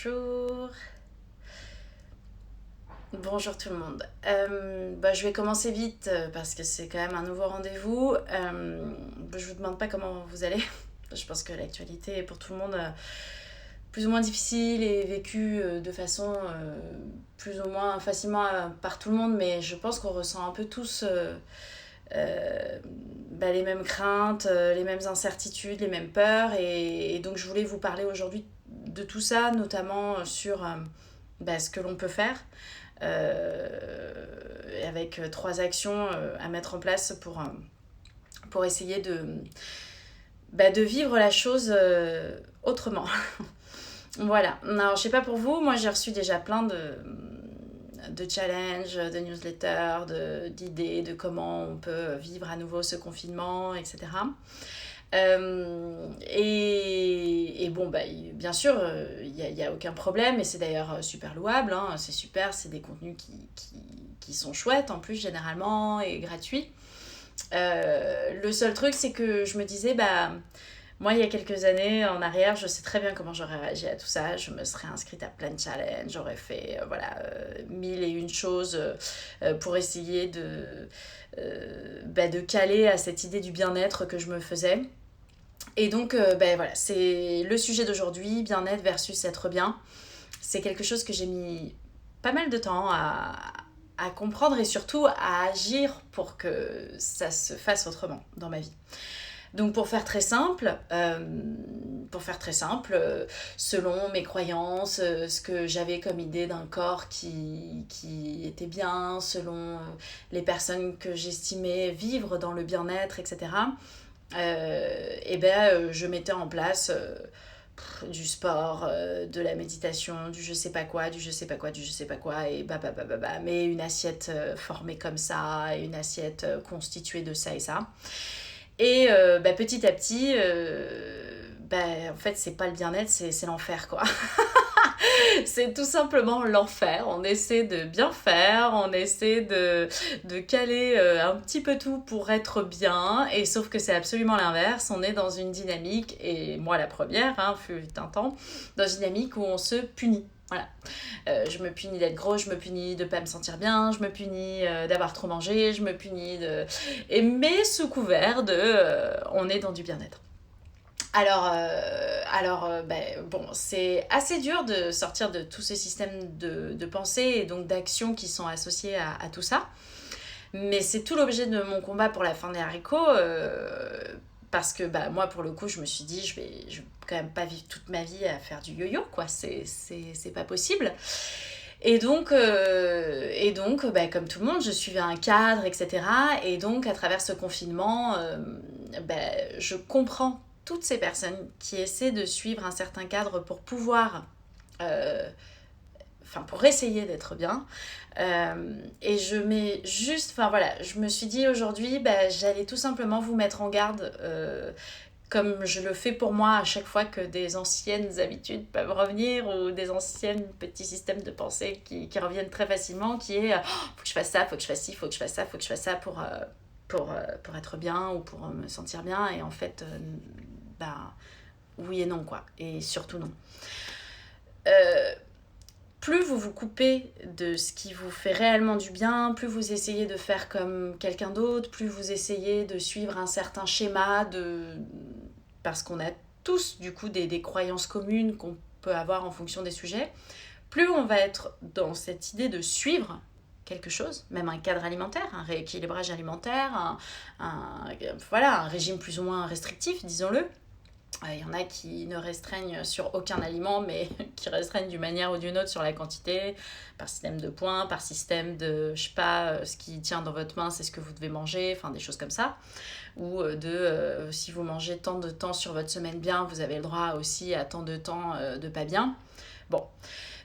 Bonjour. Bonjour tout le monde. Je vais commencer vite parce que c'est quand même un nouveau rendez-vous. Je vous demande pas comment vous allez. Je pense que l'actualité est pour tout le monde plus ou moins difficile et vécue de façon plus ou moins facilement par tout le monde, mais je pense qu'on ressent un peu tous les mêmes craintes, les mêmes incertitudes, les mêmes peurs. Et donc je voulais vous parler aujourd'hui de tout ça, notamment sur ce que l'on peut faire. Avec 3 actions à mettre en place pour essayer de vivre la chose autrement. Voilà. Alors, je sais pas pour vous, moi j'ai reçu déjà plein de challenges, de newsletters, d'idées de comment on peut vivre à nouveau ce confinement, etc. Bien sûr, il n'y a aucun problème, et c'est d'ailleurs super louable, hein, c'est super, c'est des contenus qui sont chouettes en plus généralement et gratuits. Le seul truc, c'est que je me disais, moi il y a quelques années en arrière, je sais très bien comment j'aurais réagi à tout ça, je me serais inscrite à plein de challenges, j'aurais fait mille et une choses pour essayer de caler à cette idée du bien-être que je me faisais. Et donc, c'est le sujet d'aujourd'hui, bien-être versus être bien. C'est quelque chose que j'ai mis pas mal de temps à comprendre et surtout à agir pour que ça se fasse autrement dans ma vie. Donc pour faire très simple, selon mes croyances, ce que j'avais comme idée d'un corps qui était bien, selon les personnes que j'estimais vivre dans le bien-être, etc., je mettais en place du sport, de la méditation, du je sais pas quoi, du je sais pas quoi, du je sais pas quoi, et mais une assiette formée comme ça, et une assiette constituée de ça et ça. Et petit à petit, en fait, c'est pas le bien-être, c'est l'enfer, quoi. C'est tout simplement l'enfer. On essaie de bien faire, on essaie de caler un petit peu tout pour être bien, et sauf que c'est absolument l'inverse. On est dans une dynamique, et moi la première, fut un temps, dans une dynamique où on se punit. Voilà. Je me punis d'être gros, je me punis de pas me sentir bien, je me punis d'avoir trop mangé, je me punis de... Mais sous couvert on est dans du bien-être. C'est assez dur de sortir de tous ces systèmes de pensée et donc d'actions qui sont associés à tout ça. Mais c'est tout l'objet de mon combat pour la fin des haricots, parce que moi, pour le coup, je me suis dit, je vais quand même pas vivre toute ma vie à faire du yo-yo, quoi. C'est pas possible. Et donc, comme tout le monde, je suivais un cadre, etc. Et donc, à travers ce confinement, je comprends toutes ces personnes qui essaient de suivre un certain cadre pour pouvoir... pour essayer d'être bien. Et je mets juste... je me suis dit aujourd'hui, j'allais tout simplement vous mettre en garde... comme je le fais pour moi à chaque fois que des anciennes habitudes peuvent revenir, ou des anciens petits systèmes de pensée qui reviennent très facilement, qui est faut que je fasse ça, faut que je fasse ci, faut que je fasse ça, faut que je fasse ça pour être bien ou pour me sentir bien. Et en fait, oui et non, quoi. Et surtout non. Plus vous vous coupez de ce qui vous fait réellement du bien, plus vous essayez de faire comme quelqu'un d'autre, plus vous essayez de suivre un certain schéma, parce qu'on a tous du coup des croyances communes qu'on peut avoir en fonction des sujets, plus on va être dans cette idée de suivre quelque chose, même un cadre alimentaire, un rééquilibrage alimentaire, un régime plus ou moins restrictif, disons-le. Il y en a qui ne restreignent sur aucun aliment, mais qui restreignent d'une manière ou d'une autre sur la quantité, par système de points, par système de, je sais pas, ce qui tient dans votre main, c'est ce que vous devez manger, des choses comme ça. Ou si vous mangez tant de temps sur votre semaine bien, vous avez le droit aussi à tant de temps de pas bien. Bon.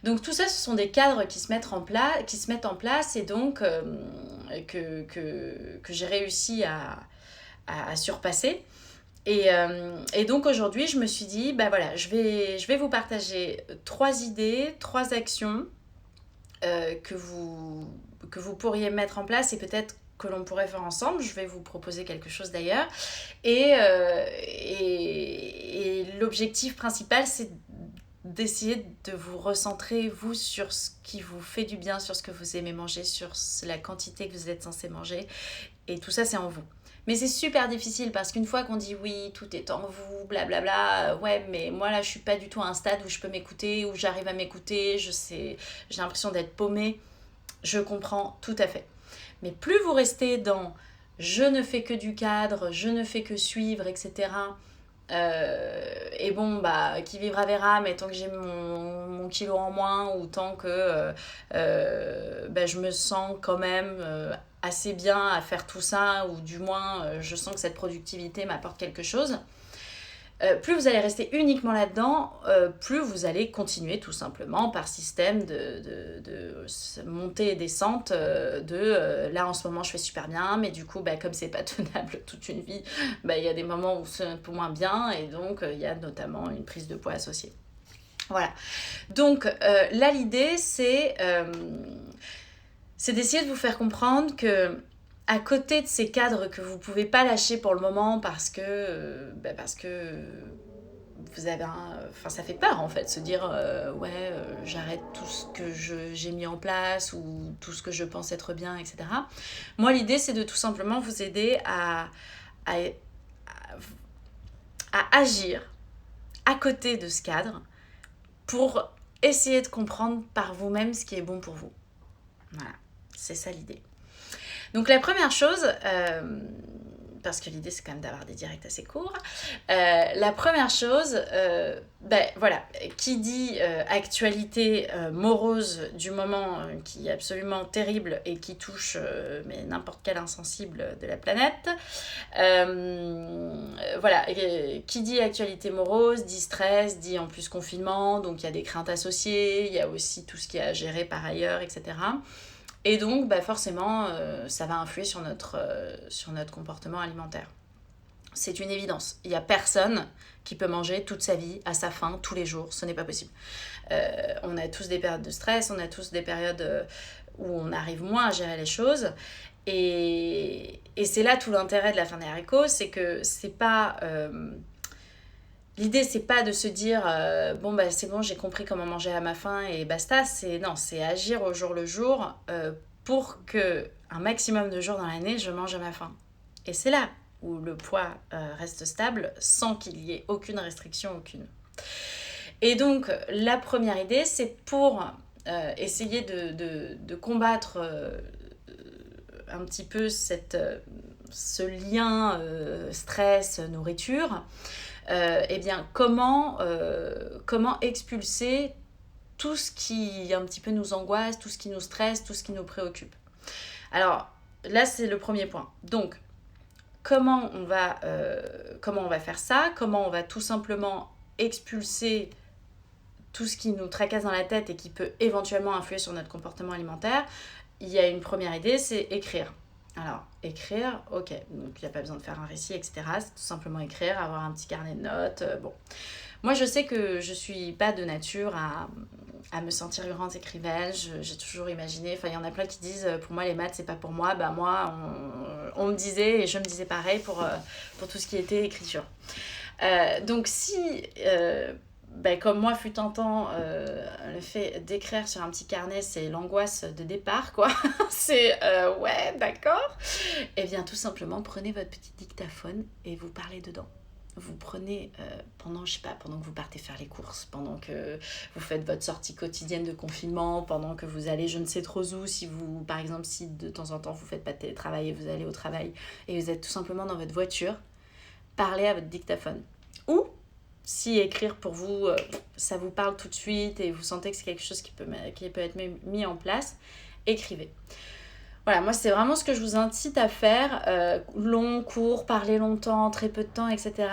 Donc tout ça, ce sont des cadres qui se mettent en place, et donc que j'ai réussi à surpasser. Et donc aujourd'hui, je me suis dit, je vais vous partager 3 idées, 3 actions que vous pourriez mettre en place, et peut-être que l'on pourrait faire ensemble. Je vais vous proposer quelque chose d'ailleurs. Et l'objectif principal, c'est d'essayer de vous recentrer, vous, sur ce qui vous fait du bien, sur ce que vous aimez manger, sur la quantité que vous êtes censé manger. Et tout ça, c'est en vous. Mais c'est super difficile parce qu'une fois qu'on dit oui, tout est en vous, blablabla, ouais, mais moi là, je suis pas du tout à un stade où je peux m'écouter, où j'arrive à m'écouter, j'ai l'impression d'être paumée. Je comprends tout à fait. Mais plus vous restez dans je ne fais que du cadre, je ne fais que suivre, etc. Et bon, bah, qui vivra verra, mais tant que j'ai mon kilo en moins ou tant que bah, je me sens quand même assez bien à faire tout ça, ou du moins je sens que cette productivité m'apporte quelque chose, plus vous allez rester uniquement là-dedans, plus vous allez continuer tout simplement par système de montée et descente, là en ce moment je fais super bien, mais du coup bah, comme c'est pas tenable toute une vie, bah, y a des moments où c'est un peu moins bien, et donc il y a notamment une prise de poids associée. Voilà. Donc là l'idée c'est d'essayer de vous faire comprendre que à côté de ces cadres que vous pouvez pas lâcher pour le moment parce que vous avez enfin ça fait peur en fait, se dire j'arrête tout ce que j'ai mis en place ou tout ce que je pense être bien, etc. Moi l'idée c'est de tout simplement vous aider à agir à côté de ce cadre pour essayer de comprendre par vous-même ce qui est bon pour vous. Voilà, c'est ça l'idée. Donc la première chose, parce que l'idée c'est quand même d'avoir des directs assez courts, la première chose, voilà, qui dit actualité morose du moment qui est absolument terrible et qui touche mais n'importe quel insensible de la planète, voilà, qui dit actualité morose, dit stress, dit en plus confinement, donc il y a des craintes associées, il y a aussi tout ce qui est à gérer par ailleurs, etc. Et donc, bah forcément, ça va influer sur notre comportement alimentaire. C'est une évidence. Il n'y a personne qui peut manger toute sa vie à sa faim tous les jours. Ce n'est pas possible. On a tous des périodes de stress, on a tous des périodes où on arrive moins à gérer les choses. Et c'est là tout l'intérêt de la fin des haricots, c'est que c'est pas... L'idée, c'est pas de se dire c'est bon, j'ai compris comment manger à ma faim et basta. C'est agir au jour le jour pour que un maximum de jours dans l'année, je mange à ma faim. Et c'est là où le poids reste stable sans qu'il y ait aucune restriction, aucune. Et donc, la première idée, c'est pour essayer de combattre un petit peu ce lien stress-nourriture. Comment expulser tout ce qui un petit peu nous angoisse, tout ce qui nous stresse, tout ce qui nous préoccupe. Alors là c'est le premier point. Donc comment on va faire ça, comment on va tout simplement expulser tout ce qui nous tracasse dans la tête et qui peut éventuellement influer sur notre comportement alimentaire. Il y a une première idée, c'est écrire. Alors, écrire, ok, donc il n'y a pas besoin de faire un récit, etc. C'est tout simplement écrire, avoir un petit carnet de notes. Bon. Moi, je sais que je ne suis pas de nature à me sentir grande écrivaine. J'ai toujours imaginé, enfin, il y en a plein qui disent, pour moi, les maths, c'est pas pour moi. Bah, moi, on me disait, et je me disais pareil pour tout ce qui était écriture. Donc, si... comme moi fut un temps, le fait d'écrire sur un petit carnet, c'est l'angoisse de départ, quoi. C'est ouais, d'accord. Eh bien, tout simplement, prenez votre petit dictaphone et vous parlez dedans. Vous prenez pendant que vous partez faire les courses, pendant que vous faites votre sortie quotidienne de confinement, pendant que vous allez je ne sais trop où, par exemple, si de temps en temps vous faites pas de télétravail et vous allez au travail et vous êtes tout simplement dans votre voiture, parlez à votre dictaphone. Ou si écrire pour vous, ça vous parle tout de suite et vous sentez que c'est quelque chose qui peut être mis en place, écrivez. Voilà, moi c'est vraiment ce que je vous incite à faire, long, court, parler longtemps, très peu de temps, etc.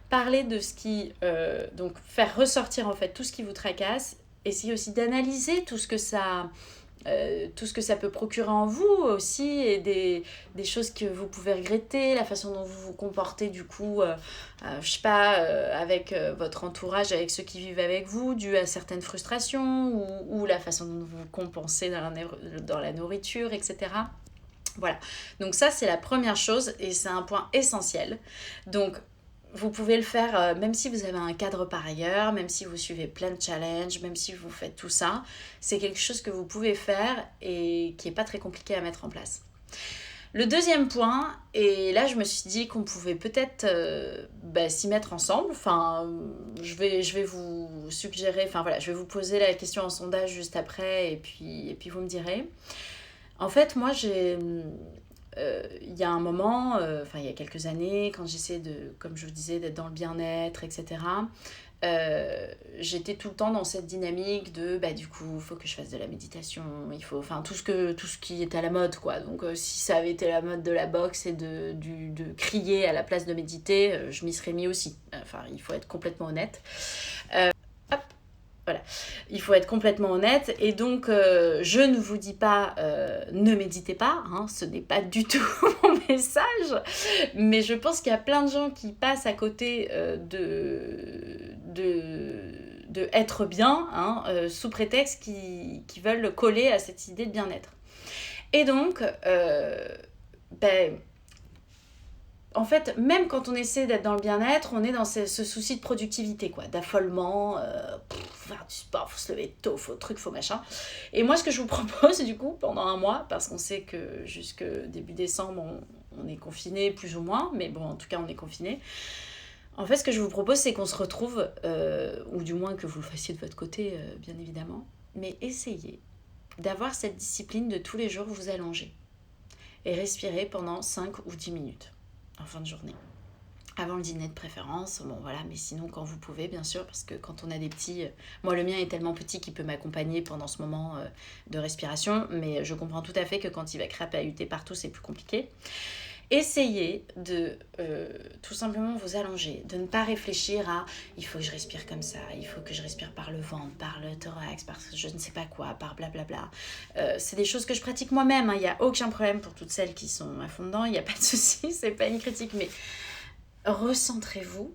Parler de ce qui... donc faire ressortir en fait tout ce qui vous tracasse, essayez aussi d'analyser tout ce que ça peut procurer en vous aussi, et des choses que vous pouvez regretter, la façon dont vous vous comportez du coup, avec votre entourage, avec ceux qui vivent avec vous, dû à certaines frustrations, ou la façon dont vous compensez dans la nourriture, etc. Voilà, donc ça c'est la première chose et c'est un point essentiel. Donc vous pouvez le faire même si vous avez un cadre par ailleurs, même si vous suivez plein de challenges, même si vous faites tout ça. C'est quelque chose que vous pouvez faire et qui n'est pas très compliqué à mettre en place. Le deuxième point, et là je me suis dit qu'on pouvait peut-être s'y mettre ensemble. Enfin, je vais vous suggérer, enfin voilà, je vais vous poser la question en sondage juste après et puis vous me direz. En fait, moi il y a un moment, il y a quelques années, quand j'essayais comme je vous disais, d'être dans le bien-être, etc., j'étais tout le temps dans cette dynamique de du coup il faut que je fasse de la méditation, il faut tout ce qui est à la mode quoi. Donc si ça avait été la mode de la boxe et de crier à la place de méditer, je m'y serais mis aussi. Il faut être complètement honnête. Voilà, il faut être complètement honnête et donc je ne vous dis pas ne méditez pas, hein, ce n'est pas du tout mon message, mais je pense qu'il y a plein de gens qui passent à côté de être bien, hein, sous prétexte qui veulent coller à cette idée de bien-être. Et donc, en fait, même quand on essaie d'être dans le bien-être, on est dans ce souci de productivité, quoi, d'affolement, faire du sport, faut se lever tôt, faut truc, faut machin. Et moi, ce que je vous propose, du coup, pendant un mois, parce qu'on sait que jusque début décembre, on est confiné plus ou moins, mais bon, en tout cas, on est confiné. En fait, ce que je vous propose, c'est qu'on se retrouve, ou du moins que vous le fassiez de votre côté, bien évidemment, mais essayez d'avoir cette discipline de tous les jours vous allonger et respirer pendant 5 ou 10 minutes. En fin de journée. Avant le dîner de préférence, bon voilà, mais sinon quand vous pouvez bien sûr, parce que quand on a des petits, moi le mien est tellement petit qu'il peut m'accompagner pendant ce moment de respiration, mais je comprends tout à fait que quand il va crapahuter partout c'est plus compliqué. Essayez de tout simplement vous allonger, de ne pas réfléchir à il faut que je respire comme ça, il faut que je respire par le ventre, par le thorax, par je ne sais pas quoi, par blablabla. C'est des choses que je pratique moi-même, hein, il n'y a aucun problème pour toutes celles qui sont à fond dedans, il n'y a pas de souci, c'est pas une critique, mais recentrez-vous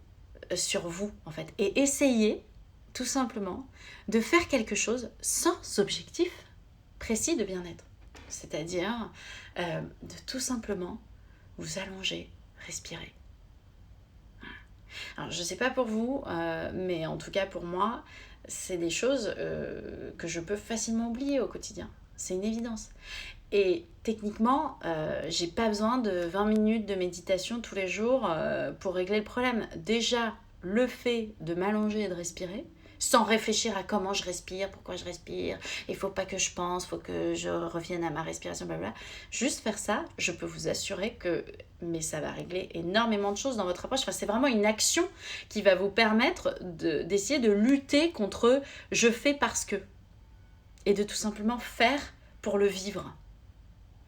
sur vous en fait et essayez tout simplement de faire quelque chose sans objectif précis de bien-être. C'est-à-dire de tout simplement vous allongez, respirez. Alors, je ne sais pas pour vous, mais en tout cas pour moi, c'est des choses que je peux facilement oublier au quotidien. C'est une évidence. Et techniquement, j'ai pas besoin de 20 minutes de méditation tous les jours pour régler le problème. Déjà, le fait de m'allonger et de respirer, sans réfléchir à comment je respire, pourquoi je respire, il faut pas que je pense, il faut que je revienne à ma respiration, blablabla. Juste faire ça, je peux vous assurer que ça va régler énormément de choses dans votre approche. Enfin, c'est vraiment une action qui va vous permettre d'essayer de lutter contre « je fais parce que » et de tout simplement faire pour le vivre.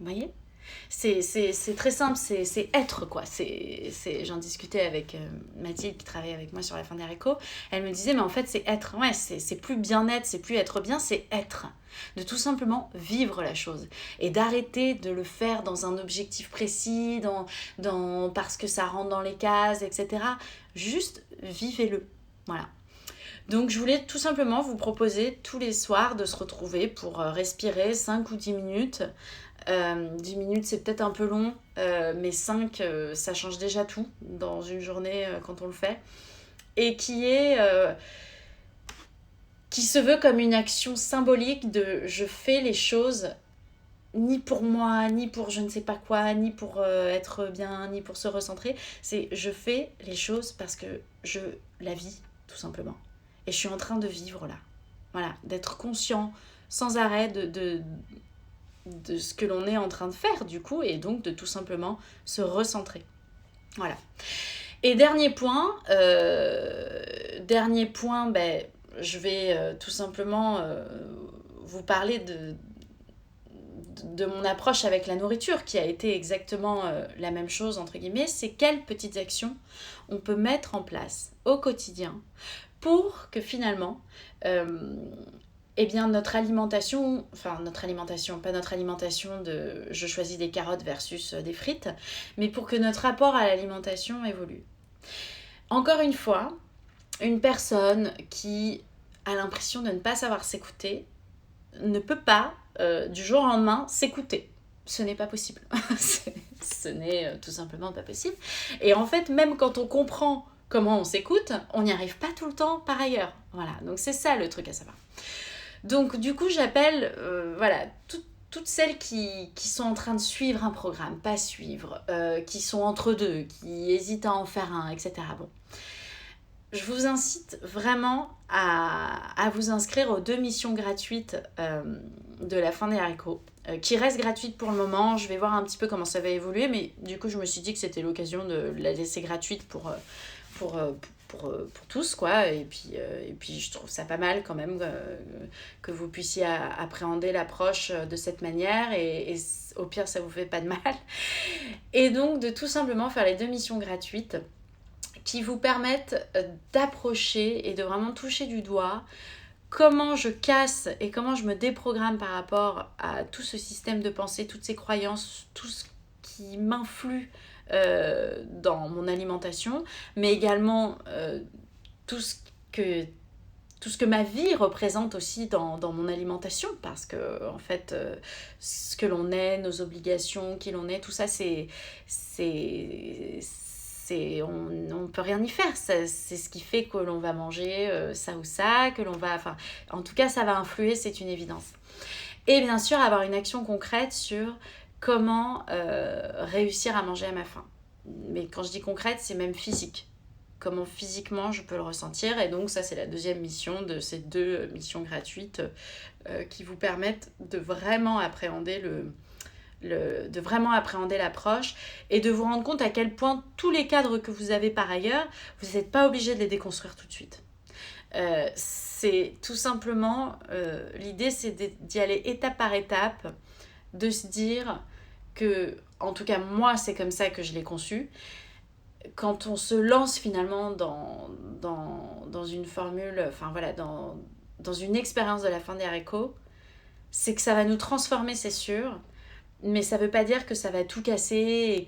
Vous voyez ? C'est très simple, c'est être quoi. J'en discutais avec Mathilde qui travaille avec moi sur la fin des récos. Elle me disait mais en fait c'est être, ouais, c'est plus bien-être, c'est plus être bien, c'est être. De tout simplement vivre la chose et d'arrêter de le faire dans un objectif précis, parce que ça rentre dans les cases, etc. Juste vivez-le, voilà. Donc je voulais tout simplement vous proposer tous les soirs de se retrouver pour respirer 5 ou 10 minutes. 10 minutes c'est peut-être un peu long, mais 5 ça change déjà tout dans une journée quand on le fait. Et qui se veut comme une action symbolique de je fais les choses ni pour moi, ni pour je ne sais pas quoi, ni pour être bien, ni pour se recentrer. C'est je fais les choses parce que je la vis tout simplement. Et je suis en train de vivre là. Voilà, d'être conscient sans arrêt de ce que l'on est en train de faire du coup, et donc de tout simplement se recentrer. Voilà. Et dernier point, je vais tout simplement vous parler de mon approche avec la nourriture, qui a été exactement la même chose, entre guillemets. C'est quelles petites actions on peut mettre en place au quotidien pour que finalement notre alimentation, pas notre alimentation de je choisis des carottes versus des frites, mais pour que notre rapport à l'alimentation évolue. Encore une fois, une personne qui a l'impression de ne pas savoir s'écouter ne peut pas, du jour au lendemain, s'écouter. Ce n'est pas possible. Ce n'est tout simplement pas possible. Et en fait, même quand on comprend comment on s'écoute, on n'y arrive pas tout le temps par ailleurs. Voilà, donc c'est ça le truc à savoir. Donc du coup, j'appelle toutes celles qui sont en train de suivre un programme, pas suivre, qui sont entre deux, qui hésitent à en faire un, etc. Bon. Je vous incite vraiment à vous inscrire aux 2 missions gratuites de la fin des haricots, qui restent gratuites pour le moment. Je vais voir un petit peu comment ça va évoluer, mais du coup, je me suis dit que c'était l'occasion de la laisser gratuite pour tous, quoi. Et puis, je trouve ça pas mal quand même que vous puissiez appréhender l'approche de cette manière, et au pire, ça vous fait pas de mal. Et donc, de tout simplement faire les 2 missions gratuites qui vous permettent d'approcher et de vraiment toucher du doigt comment je casse et comment je me déprogramme par rapport à tout ce système de pensée, toutes ces croyances, tout ce qui m'influe dans mon alimentation, mais également tout ce que ma vie représente aussi dans mon alimentation, parce que en fait ce que l'on est, nos obligations, qui l'on est, tout ça on ne peut rien y faire. C'est ce qui fait que l'on va manger ça ou ça, que l'on va... Enfin, en tout cas, ça va influer, c'est une évidence. Et bien sûr, avoir une action concrète sur comment réussir à manger à ma faim. Mais quand je dis concrète, c'est même physique. Comment physiquement je peux le ressentir. Et donc ça, c'est la 2e mission de ces 2 missions gratuites qui vous permettent de vraiment appréhender l'approche et de vous rendre compte à quel point tous les cadres que vous avez par ailleurs, vous n'êtes pas obligé de les déconstruire tout de suite. C'est tout simplement, l'idée c'est d'y aller étape par étape, de se dire que, en tout cas moi c'est comme ça que je l'ai conçu, quand on se lance finalement dans une formule, enfin voilà, dans une expérience de la fin des haricots, c'est que ça va nous transformer, c'est sûr. Mais ça veut pas dire que ça va tout casser et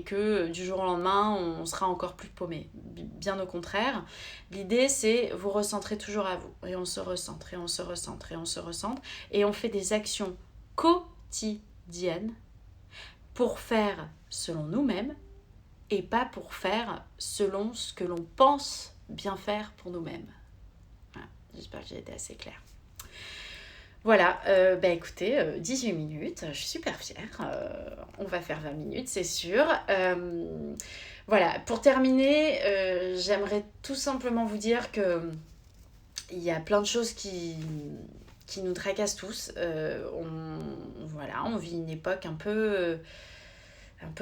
que du jour au lendemain, on sera encore plus paumé. Bien au contraire, l'idée c'est vous recentrer toujours à vous. Et on se recentre, et on se recentre, et on se recentre. Et on fait des actions quotidiennes pour faire selon nous-mêmes et pas pour faire selon ce que l'on pense bien faire pour nous-mêmes. Voilà, j'espère que j'ai été assez claire. Voilà, écoutez, 18 minutes, je suis super fière. On va faire 20 minutes, c'est sûr. Voilà, pour terminer, j'aimerais tout simplement vous dire que il y a plein de choses qui nous tracassent tous. On vit une époque un peu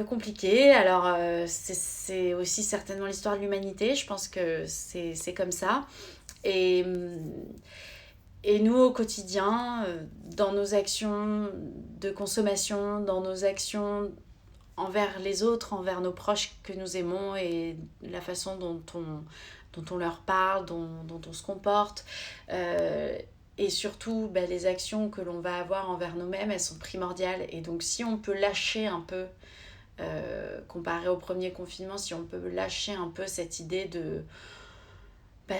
compliquée. Alors, c'est aussi certainement l'histoire de l'humanité. Je pense que c'est comme ça. Et nous, au quotidien, dans nos actions de consommation, dans nos actions envers les autres, envers nos proches que nous aimons, et la façon dont on leur parle, dont on se comporte, et surtout les actions que l'on va avoir envers nous-mêmes, elles sont primordiales. Et donc si on peut lâcher un peu, comparé au premier confinement, si on peut lâcher un peu cette idée de...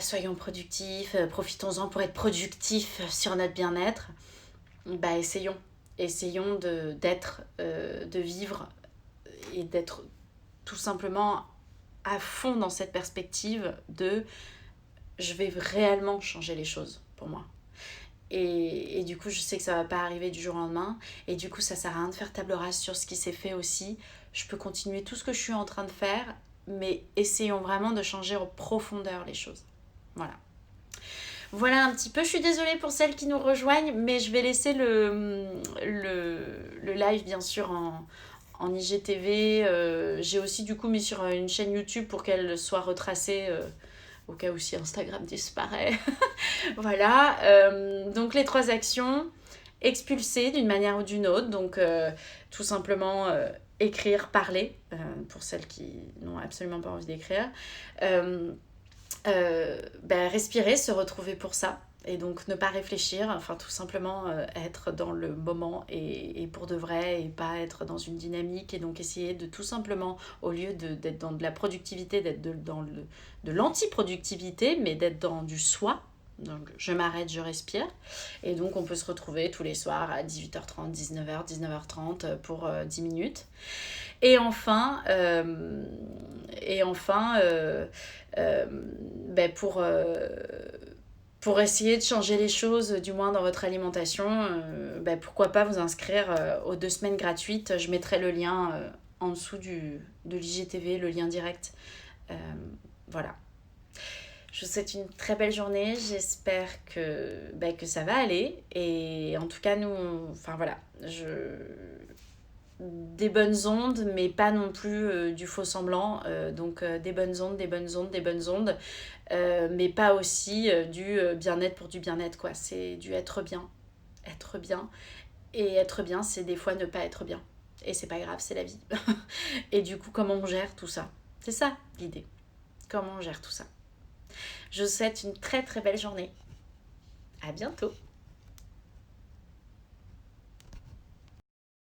soyons productifs, profitons-en pour être productifs sur notre bien-être, essayons de vivre et d'être tout simplement à fond dans cette perspective de je vais réellement changer les choses pour moi. Et du coup, je sais que ça va pas arriver du jour au lendemain, et du coup, ça sert à rien de faire table rase sur ce qui s'est fait aussi. Je peux continuer tout ce que je suis en train de faire, mais essayons vraiment de changer en profondeur les choses. Voilà un petit peu. Je suis désolée pour celles qui nous rejoignent, mais je vais laisser le live bien sûr en IGTV. J'ai aussi du coup mis sur une chaîne YouTube pour qu'elle soit retracée au cas où si Instagram disparaît. Voilà. Donc les 3 actions: expulser d'une manière ou d'une autre. Donc tout simplement écrire, parler, pour celles qui n'ont absolument pas envie d'écrire. Respirer, se retrouver pour ça, et donc ne pas réfléchir, enfin tout simplement être dans le moment et pour de vrai, et pas être dans une dynamique, et donc essayer de tout simplement, au lieu d'être dans de la productivité, d'être dans de l'anti-productivité, mais d'être dans du soi. Donc je m'arrête, je respire, et donc on peut se retrouver tous les soirs à 18h30, 19h, 19h30 pour 10 minutes. Et enfin, euh, et enfin ben pour essayer de changer les choses, du moins dans votre alimentation, ben pourquoi pas vous inscrire aux 2 semaines gratuites. Je mettrai le lien en dessous de l'IGTV, le lien direct. Euh, voilà. Je vous souhaite une très belle journée. J'espère que ça va aller. Et en tout cas, nous, enfin voilà, des bonnes ondes, mais pas non plus du faux semblant. Donc des bonnes ondes, des bonnes ondes, des bonnes ondes, mais pas aussi du bien-être pour du bien-être, quoi. C'est du être bien. Être bien. Et être bien, c'est des fois ne pas être bien. Et c'est pas grave, c'est la vie. Et du coup, comment on gère tout ça? C'est ça l'idée. Comment on gère tout ça? Je vous souhaite une très très belle journée. À bientôt.